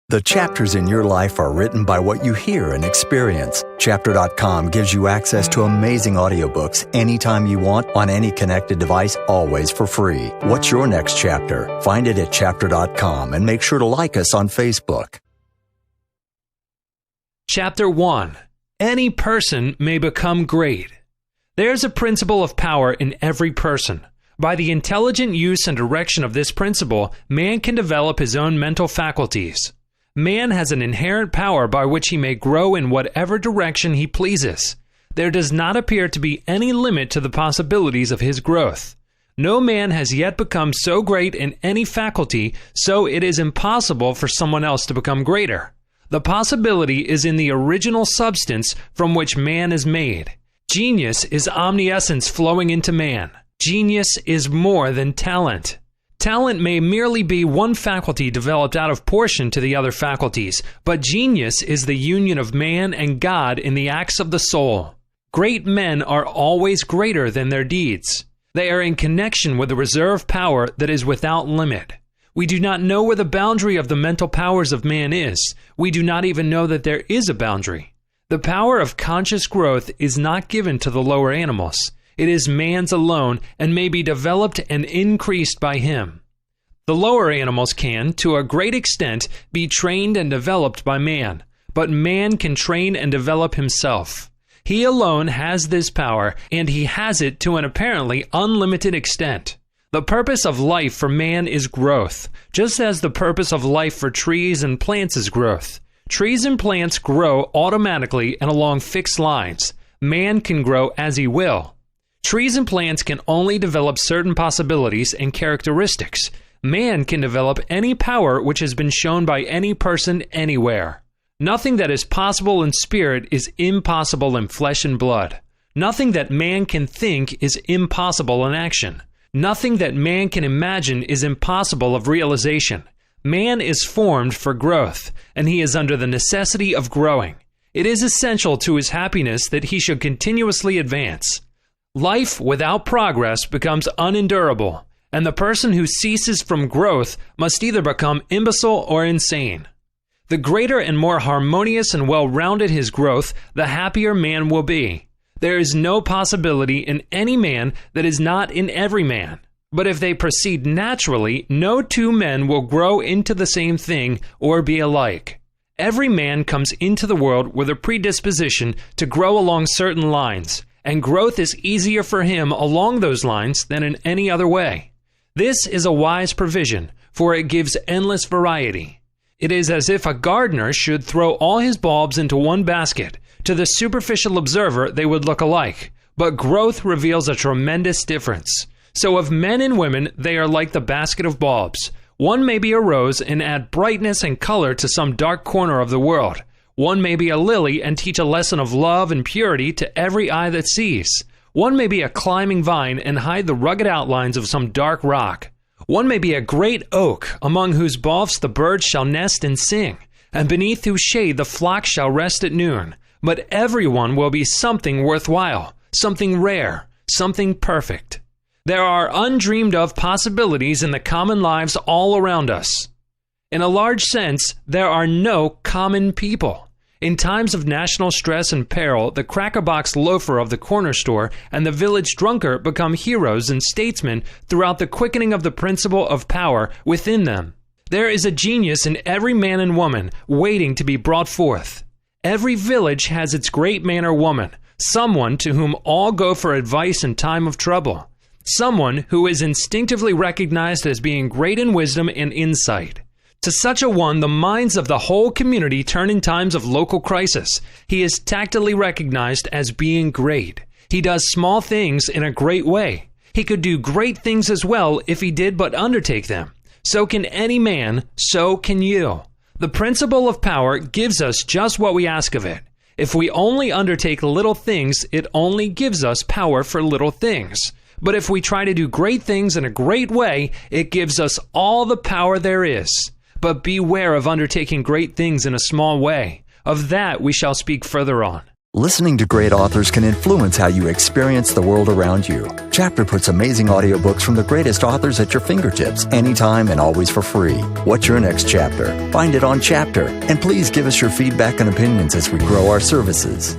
The chapters in your life are written by what you hear and experience. Chapter.com gives you access to amazing audiobooks anytime you want on any connected device, always for free. What's your next chapter? Find it at Chapter.com and make sure to like us on Facebook. Chapter 1. Any person may become great. There's a principle of power in every person. By the intelligent use and direction of this principle, man can develop his own mental faculties. Man has an inherent power by which he may grow in whatever direction he pleases. There does not appear to be any limit to the possibilities of his growth. No man has yet become so great in any faculty, so it is impossible for someone else to become greater. The possibility is in the original substance from which man is made. Genius is omniscience flowing into man. Genius is more than talent. Talent may merely be one faculty developed out of proportion to the other faculties, but genius is the union of man and God in the acts of the soul. Great men are always greater than their deeds. They are in connection with a reserve power that is without limit. We do not know where the boundary of the mental powers of man is. We do not even know that there is a boundary. The power of conscious growth is not given to the lower animals. It is man's alone and may be developed and increased by him. The lower animals can, to a great extent, be trained and developed by man, but man can train and develop himself. He alone has this power, and he has it to an apparently unlimited extent. The purpose of life for man is growth, just as the purpose of life for trees and plants is growth. Trees and plants grow automatically and along fixed lines. Man can grow as he will. Trees and plants can only develop certain possibilities and characteristics. Man can develop any power which has been shown by any person anywhere. Nothing that is possible in spirit is impossible in flesh and blood. Nothing that man can think is impossible in action. Nothing that man can imagine is impossible of realization. Man is formed for growth, and he is under the necessity of growing. It is essential to his happiness that he should continuously advance. Life without progress becomes unendurable, and the person who ceases from growth must either become imbecile or insane. The greater and more harmonious and well-rounded his growth, the happier man will be. There is no possibility in any man that is not in every man. But if they proceed naturally, no two men will grow into the same thing or be alike. Every man comes into the world with a predisposition to grow along certain lines, and growth is easier for him along those lines than in any other way. This is a wise provision, for it gives endless variety. It is as if a gardener should throw all his bulbs into one basket. To the superficial observer, they would look alike, but growth reveals a tremendous difference. So of men and women, they are like the basket of bulbs. One may be a rose and add brightness and color to some dark corner of the world. One may be a lily and teach a lesson of love and purity to every eye that sees. One may be a climbing vine and hide the rugged outlines of some dark rock. One may be a great oak, among whose boughs the birds shall nest and sing, and beneath whose shade the flock shall rest at noon. But everyone will be something worthwhile, something rare, something perfect. There are undreamed of possibilities in the common lives all around us. In a large sense, there are no common people. In times of national stress and peril, the cracker-box loafer of the corner store and the village drunkard become heroes and statesmen throughout the quickening of the principle of power within them. There is a genius in every man and woman waiting to be brought forth. Every village has its great man or woman, someone to whom all go for advice in time of trouble, someone who is instinctively recognized as being great in wisdom and insight. To such a one, the minds of the whole community turn in times of local crisis. He is tacitly recognized as being great. He does small things in a great way. He could do great things as well if he did but undertake them. So can any man, so can you. The principle of power gives us just what we ask of it. If we only undertake little things, it only gives us power for little things. But if we try to do great things in a great way, it gives us all the power there is. But beware of undertaking great things in a small way. Of that we shall speak further on. Listening to great authors can influence how you experience the world around you. Chapter puts amazing audiobooks from the greatest authors at your fingertips, anytime and always for free. What's your next chapter? Find it on Chapter. And please give us your feedback and opinions as we grow our services.